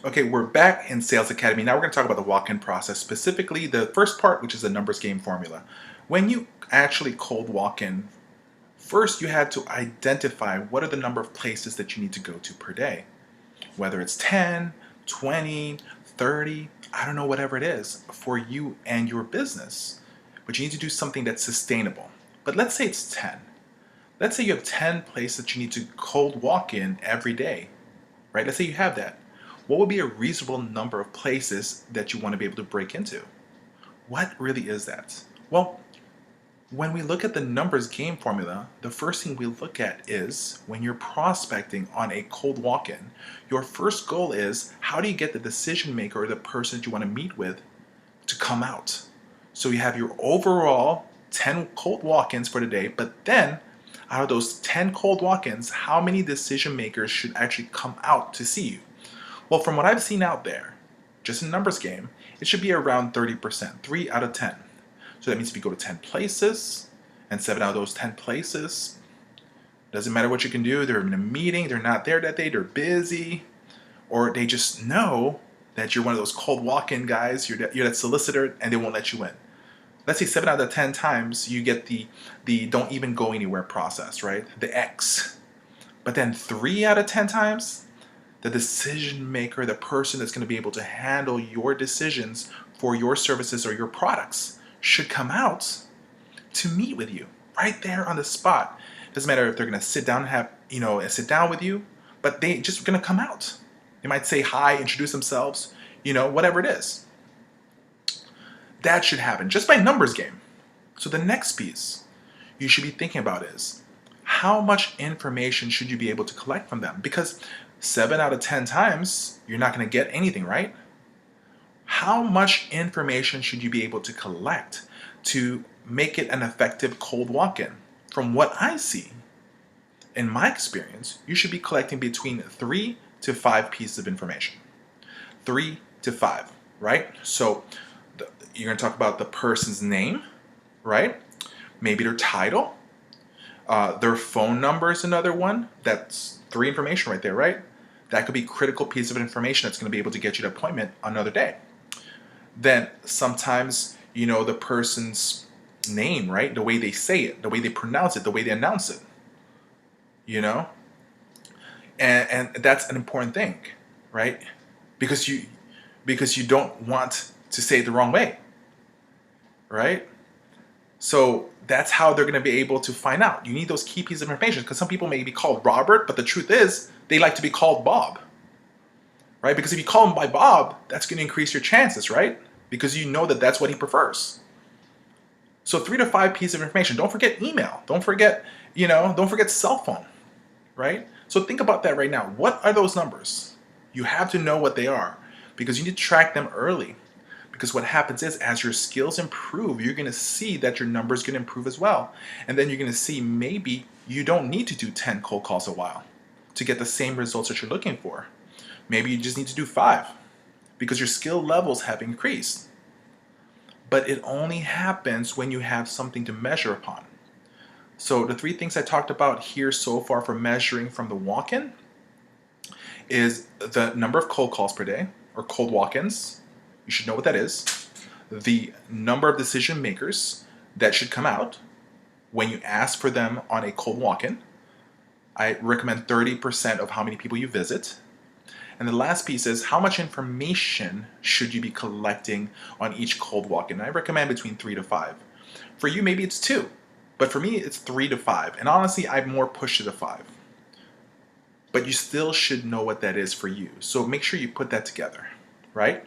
Okay, we're back in Sales Academy. Now we're going to talk about the walk-in process, specifically the first part, which is the numbers game formula. When you actually cold walk in, first you had to identify what are the number of places that you need to go to per day. Whether it's 10, 20, 30, I don't know, whatever it is for you and your business. But you need to do something that's sustainable. But let's say it's 10. Let's say you have 10 places that you need to cold walk in every day, right? Let's say you have that. What would be a reasonable number of places that you want to be able to break into? What really is that? Well, when we look at the numbers game formula, the first thing we look at is when you're prospecting on a cold walk-in, your first goal is how do you get the decision maker or the person that you want to meet with to come out? So you have your overall 10 cold walk-ins for the day, but then out of those 10 cold walk-ins, how many decision makers should actually come out to see you? Well, from what I've seen out there, just in numbers game, it should be around 30%, 3 out of 10. So that means if you go to 10 places, and 7 out of those 10 places, doesn't matter what you can do, they're in a meeting, they're not there that day, they're busy, or they just know that you're one of those cold walk-in guys, you're that solicitor, and they won't let you in. Let's say 7 out of 10 times you get the don't even go anywhere process, right? The X. But then 3 out of 10 times, the decision maker, the person that's going to be able to handle your decisions for your services or your products should come out to meet with you right there on the spot. Doesn't matter if they're going to sit down and sit down with you, but they just going to come out. They might say hi, introduce themselves, whatever it is. That should happen just by numbers game. So the next piece you should be thinking about is how much information should you be able to collect from them? Because 7 out of 10 times, you're not going to get anything, right? How much information should you be able to collect to make it an effective cold walk-in? From what I see, in my experience, you should be collecting between 3 to 5 pieces of information. 3 to 5, right? So you're going to talk about the person's name, right? Maybe their title. Their phone number is another one. That's 3 information right there, right? That could be a critical piece of information that's going to be able to get you the appointment another day. Then sometimes, the person's name, right? The way they say it, the way they pronounce it, the way they announce it, And that's an important thing, right? Because you don't want to say it the wrong way, right? So that's how they're going to be able to find out. You need those key pieces of information because some people may be called Robert, but the truth is they like to be called Bob, right? Because if you call him by Bob, that's going to increase your chances, right? Because you know that that's what he prefers. So 3 to 5 pieces of information. Don't forget email. Don't forget cell phone, right? So think about that right now. What are those numbers? You have to know what they are because you need to track them early. Because what happens is as your skills improve, you're going to see that your numbers going to improve as well. And then you're going to see maybe you don't need to do 10 cold calls a while to get the same results that you're looking for. Maybe you just need to do 5 because your skill levels have increased. But it only happens when you have something to measure upon. So the 3 things I talked about here so far for measuring from the walk-in is the number of cold calls per day or cold walk-ins. You should know what that is. The number of decision makers that should come out when you ask for them on a cold walk-in. I recommend 30% of how many people you visit. And the last piece is how much information should you be collecting on each cold walk-in? I recommend between 3 to 5. For you, maybe it's 2, but for me, it's 3 to 5. And honestly, I more push to the 5. But you still should know what that is for you. So make sure you put that together, right?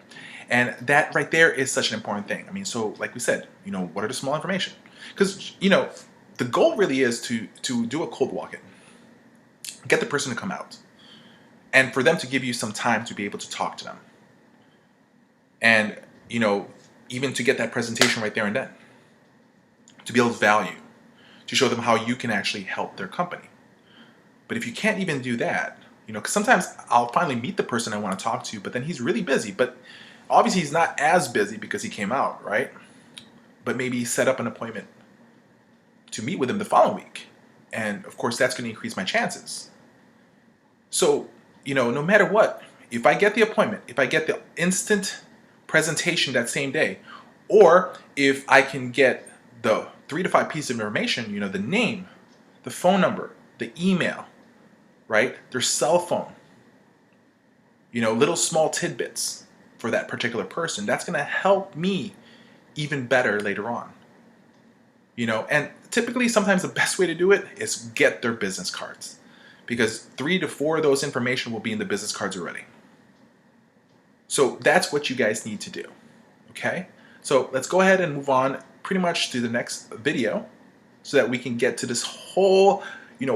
And that right there is such an important thing. I mean, so like we said, what are the small information? Because, the goal really is to do a cold walk-in. Get the person to come out. And for them to give you some time to be able to talk to them. And, even to get that presentation right there and then. To build value. To show them how you can actually help their company. But if you can't even do that, because sometimes I'll finally meet the person I want to talk to, but then he's really busy. But obviously he's not as busy because he came out, right? But maybe set up an appointment to meet with him the following week. And of course, that's going to increase my chances. So, no matter what, If I get the appointment, if I get the instant presentation that same day, or if I can get the 3 to 5 pieces of information, the name, the phone number, the email, right? Their cell phone, little small tidbits for that particular person, that's going to help me even better later on. And typically sometimes the best way to do it is get their business cards, because 3 to 4 of those information will be in the business cards already. So that's what you guys need to do. Okay, so let's go ahead and move on pretty much to the next video so that we can get to this whole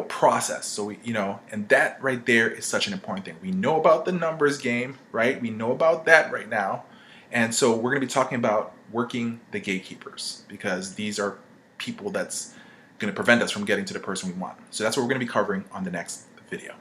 process. So and that right there is such an important thing. We know about the numbers game, right? We know about that right now. And so we're going to be talking about working the gatekeepers, because these are people that's going to prevent us from getting to the person we want. So that's what we're going to be covering on the next video.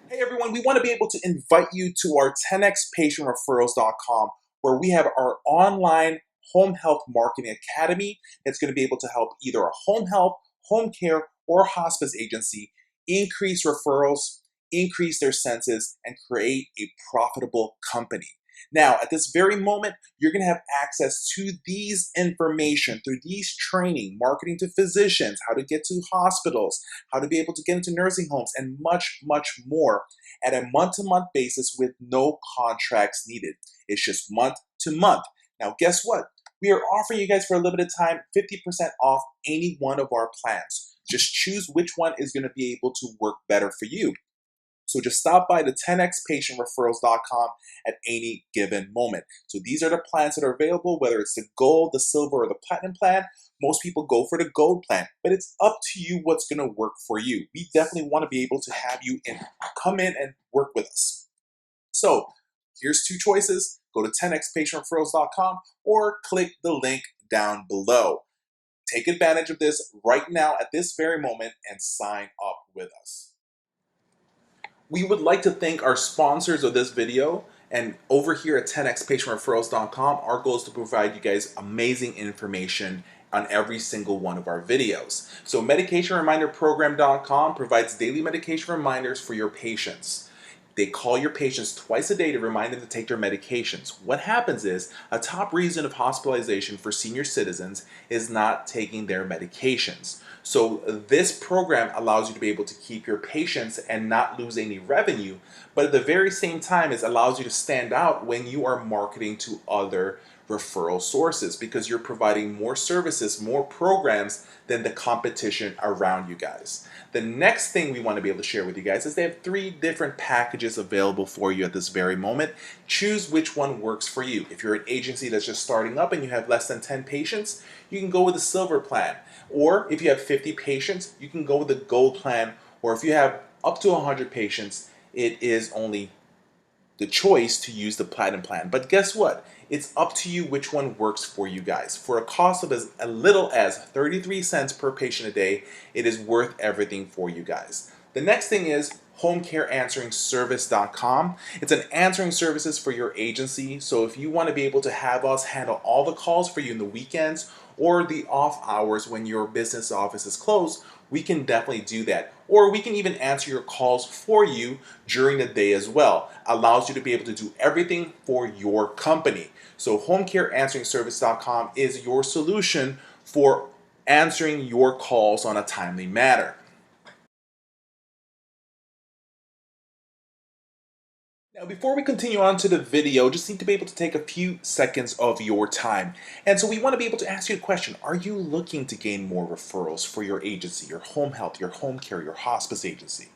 Hey everyone, we want to be able to invite you to our 10xpatientreferrals.com, where we have our online home health marketing academy that's going to be able to help either a home health, home care, or hospice agency increase referrals, increase their census, and create a profitable company. Now, at this very moment, you're going to have access to these information through these training, marketing to physicians, how to get to hospitals, how to be able to get into nursing homes, and much, much more at a month-to-month basis with no contracts needed. It's just month to month. Now, guess what? We are offering you guys for a limited time 50% off any one of our plans. Just choose which one is going to be able to work better for you. So just stop by the 10xpatientreferrals.com at any given moment. So these are the plans that are available, whether it's the gold, the silver, or the platinum plan. Most people go for the gold plan, but it's up to you what's going to work for you. We definitely want to be able to have you come in and work with us. So here's 2 choices. Go to 10xpatientreferrals.com or click the link down below. Take advantage of this right now at this very moment and sign up with us. We would like to thank our sponsors of this video, and over here at 10xpatientreferrals.com, our goal is to provide you guys amazing information on every single one of our videos. So medicationreminderprogram.com provides daily medication reminders for your patients. They call your patients twice a day to remind them to take their medications. What happens is a top reason of hospitalization for senior citizens is not taking their medications. So this program allows you to be able to keep your patients and not lose any revenue, but at the very same time, it allows you to stand out when you are marketing to other referral sources, because you're providing more services, more programs than the competition around you guys. The next thing we want to be able to share with you guys is they have 3 different packages available for you at this very moment. Choose which one works for you. If you're an agency that's just starting up and you have less than 10 patients, you can go with the silver plan. Or if you have 50 patients, you can go with the gold plan. Or if you have up to 100 patients, it is only the choice to use the platinum plan. But guess what? It's up to you which one works for you guys. For a cost of as little as 33 cents per patient a day, it is worth everything for you guys. The next thing is homecareansweringservice.com. It's an answering services for your agency. So if you want to be able to have us handle all the calls for you in the weekends or the off hours when your business office is closed, we can definitely do that. Or we can even answer your calls for you during the day as well. Allows you to be able to do everything for your company. So homecareansweringservice.com is your solution for answering your calls on a timely manner. Now, before we continue on to the video, just need to be able to take a few seconds of your time. And so we want to be able to ask you a question. Are you looking to gain more referrals for your agency, your home health, your home care, your hospice agency?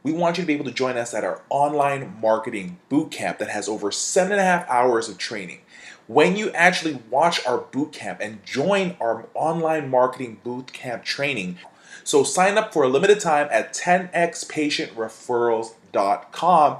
We want you to be able to join us at our online marketing bootcamp that has over 7.5 hours of training. When you actually watch our bootcamp and join our online marketing bootcamp training, so sign up for a limited time at 10xpatientreferrals.com